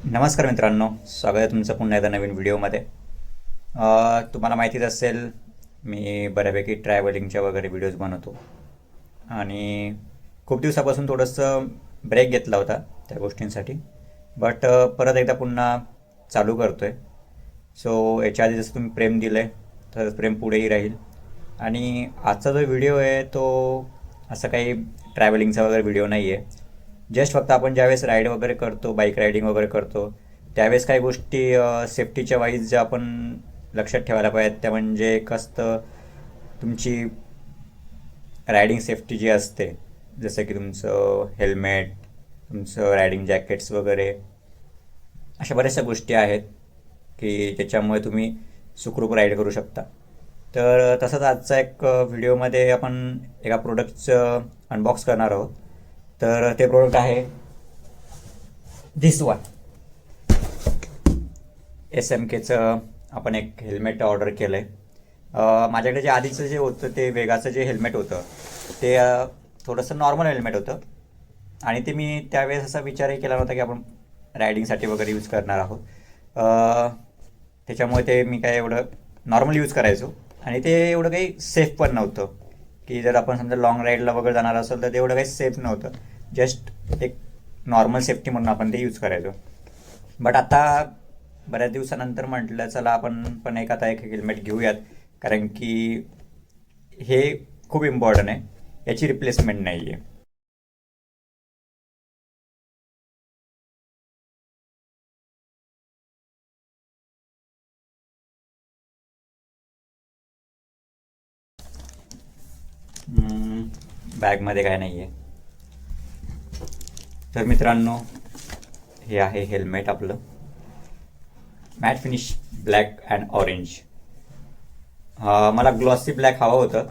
नमस्कार मित्रांनो, स्वागत आहे तुमचं पुन्हा एकदा नवीन व्हिडिओमध्ये. तुम्हाला माहितीच असेल, मी बऱ्यापैकी ट्रॅव्हलिंगच्या वगैरे व्हिडिओज बनवतो आणि खूप दिवसापासून थोडंसं ब्रेक घेतला होता त्या गोष्टींसाठी. बट परत एकदा पुन्हा चालू करतो आहे. सो याच्या आधी जसं तुम्ही प्रेम दिलं आहे तर प्रेम पुढेही राहील. आणि आजचा जो व्हिडिओ आहे तो असं काही ट्रॅव्हलिंगचा वगैरे व्हिडिओ नाही आहे. जस्ट फक्त आपण ज्यावेळेस राईड वगैरे करतो, बाईक रायडिंग वगैरे करतो, त्यावेळेस काही गोष्टी सेफ्टीच्या वाईज ज्या आपण लक्षात ठेवायला पाहिजेत, त्या म्हणजे एक असतं तुमची रायडिंग सेफ्टी जी असते, जसं की तुमचं हेल्मेट, तुमचं रायडिंग जॅकेट्स वगैरे, अशा बऱ्याचशा गोष्टी आहेत की ज्याच्यामुळे तुम्ही सुखरूप राईड करू शकता. तर तसंच आजचा एक व्हिडिओमध्ये आपण एका प्रोडक्टचं अनबॉक्स करणार आहोत. तर ते प्रोडक्ट आहे धिस वन. SMKचं आपण एक हेल्मेट ऑर्डर केलं आहे. माझ्याकडे जे आधीचं जे होतं ते वेगाचं जे हेल्मेट होतं ते थोडंसं नॉर्मल हेल्मेट होतं आणि ते मी त्यावेळेस असा विचारही केला नव्हता की आपण रायडिंगसाठी वगैरे यूज करणार आहोत. त्याच्यामुळे ते मी काय एवढं नॉर्मल यूज करायचो आणि ते एवढं काही सेफ पण नव्हतं की जर आपण समजा लॉंग राईडला वगैरे जाणार असेल तर ते एवढं काही सेफ नव्हतं. जस्ट एक नॉर्मल सेफ्टी म्हणून आपण ते यूज करायचो. बट आता बऱ्याच दिवसानंतर म्हटलं चला आपण पण आता एक हेल्मेट घेऊयात, कारण की हे खूप इम्पॉर्टंट आहे, याची रिप्लेसमेंट नाही आहे. बॅगमध्ये काय नाही आहे. तर मित्रांनो, हे आहे हेल्मेट आपलं, matte finish black and orange. मला ग्लॉसी ब्लॅक हवं होतं,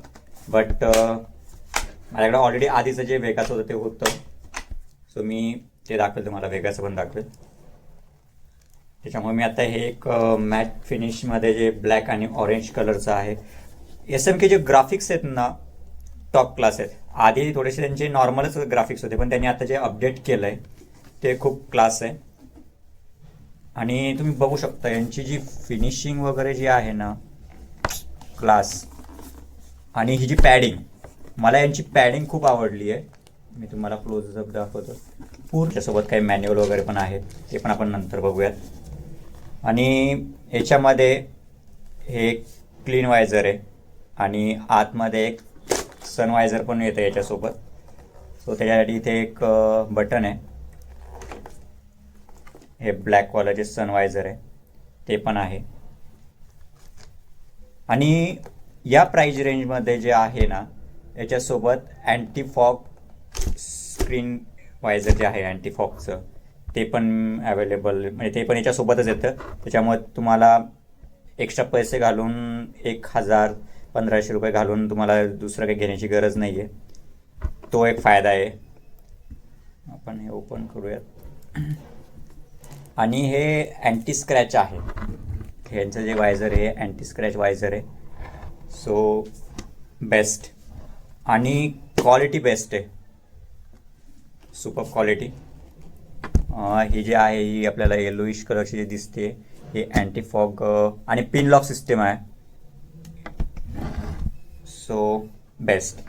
बट माझ्याकडे ऑलरेडी आधीचं जे वेगाचं होतं ते होतं. सो मी ते दाखवेल तुम्हाला, वेगाचं पण दाखवेल. त्याच्यामुळे मी आता हे एक मॅट फिनिशमध्ये जे ब्लॅक आणि ऑरेंज कलरचं आहे. SMK जे ग्राफिक्स आहेत ना, टॉप क्लास आहेत. आधी थोडेसे त्यांचे नॉर्मलच ग्राफिक्स होते, पण त्यांनी आता जे अपडेट केलं आहे ते खूप क्लास आहे. आणि तुम्ही बघू शकता यांची जी फिनिशिंग वगैरे जी आहे ना, क्लास. आणि ही जी पॅडिंग, मला यांची पॅडिंग खूप आवडली आहे. मी तुम्हाला क्लोजअप दाखवतो. पूर्णच्यासोबत काही मॅन्युअल वगैरे पण आहे, ते पण आपण नंतर बघूयात. आणि याच्यामध्ये हे क्लीन वायझर आहे आणि आतमध्ये एक सनवायझर पण येतं याच्यासोबत. सो त्याच्यासाठी इथे एक बटन आहे, हे ब्लॅकवालं जे सनवायझर आहे ते पण आहे. आणि या प्राइस रेंजमध्ये जे आहे ना, याच्यासोबत अँटी फॉग स्क्रीन वायझर जे आहे अँटी फॉगचं, ते पण अवेलेबल, म्हणजे ते पण याच्यासोबतच येतं. त्याच्यामुळे तुम्हाला एक्स्ट्रा पैसे घालून 1000-1500 रुपये घालून तुम्हाला दुसरं काही घेण्याची गरज नाही आहे. तो एक फायदा आहे. आपण हे ओपन करूयात. आणि हे अँटी स्क्रॅच आहे, ह्यांचं जे वायझर आहे अँटी स्क्रॅच वायझर आहे. सो बेस्ट, आणि क्वालिटी बेस्ट आहे, सुपर क्वालिटी. ही जी आहे ही आपल्याला येलोइश कलरची जी दिसते, हे अँटी फॉग आणि पिन लॉक सिस्टम आहे. So best.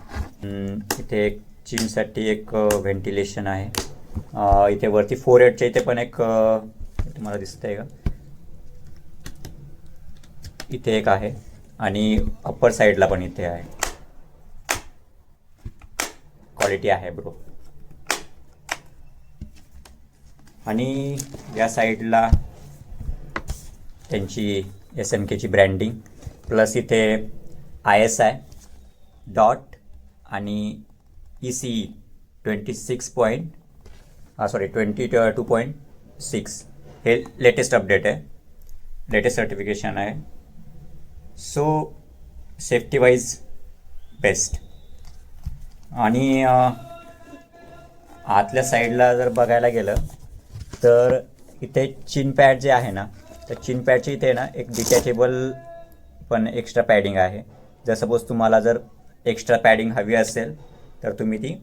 इथे एक चिमसाठी एक व्हेंटिलेशन आहे. इथे वरती 4/8च्या इथे पण एक तुम्हाला दिसतंय का, इथे एक आहे आणि अप्पर साईडला पण इथे आहे. क्वालिटी आहे ब्रो. आणि या साईडला त्यांची SMKची ब्रँडिंग, प्लस इथे ISI डॉट आणि ECE 22.6 हे लेटेस्ट अपडेट आहे, लेटेस्ट सर्टिफिकेशन आहे. So safety wise best. आणि आतल्या साईडला जर बघायला गेलं तर इथे चिन पॅड जे आहे ना, तर चिन पॅडच्या इथे ना एक डिटॅचेबल पण एक्स्ट्रा पॅडिंग आहे. जर सपोज तुम्हाला जर एक्स्ट्रा पॅडिंग हवी असेल तर तुम्ही ती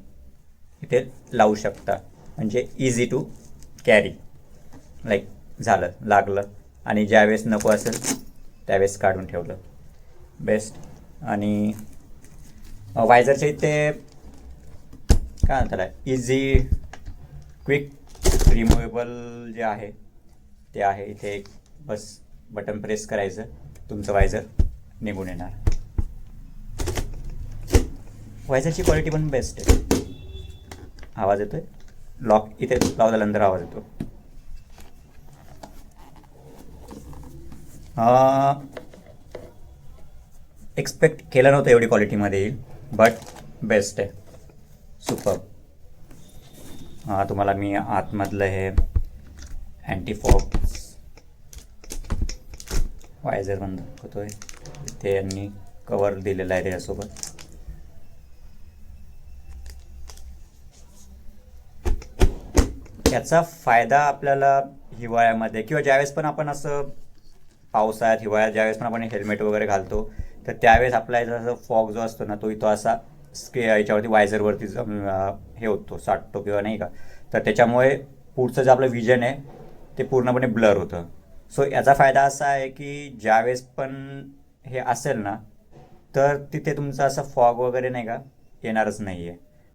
इथे लावू शकता, म्हणजे इझी टू कॅरी. लाईक झालं, लागलं, आणि ज्यावेळेस नको असेल त्यावेळेस काढून ठेवलं, बेस्ट. आणि वायझरच्या इथे काय म्हणतात त्याला, इझी क्विक रिमुवेबल जे आहे ते आहे. इथे एक बस बटन प्रेस करायचं, तुमचं वायझर निघून येणार. वायझरची क्वालिटी पण बेस्ट आहे. आवाज येतोय, लॉक इथे लावल्यानंतर आवाज येतो. एक्सपेक्ट केलं नव्हतं एवढी क्वालिटीमध्ये येईल, बट बेस्ट आहे, सुपर. तुम्हाला मी आतमधलं हे अँटी फॉग वायझर बंद दाखवतोय. इथे यांनी कवर दिलेलं आहे त्याच्यासोबत. याचा फायदा आपल्याला हिवाळ्यामध्ये किंवा ज्यावेळेस पण आपण असं पावसाळ्यात, हिवाळ्यात ज्यावेळेस पण आपण हेल्मेट वगैरे घालतो, तर त्यावेळेस आपला याचा फॉग जो असतो ना, तो इथं असा याच्यावरती वायझरवरती हे होतो, साठतो किंवा नाही का, तर त्याच्यामुळे पुढचं जे आपलं विजन आहे ते पूर्णपणे ब्लर होतं. सो याचा फायदा असा आहे की ज्यावेळेस पण हे असेल ना, तर तिथे तुमचा असं फॉग वगैरे नाही का येणारच नाही आहे.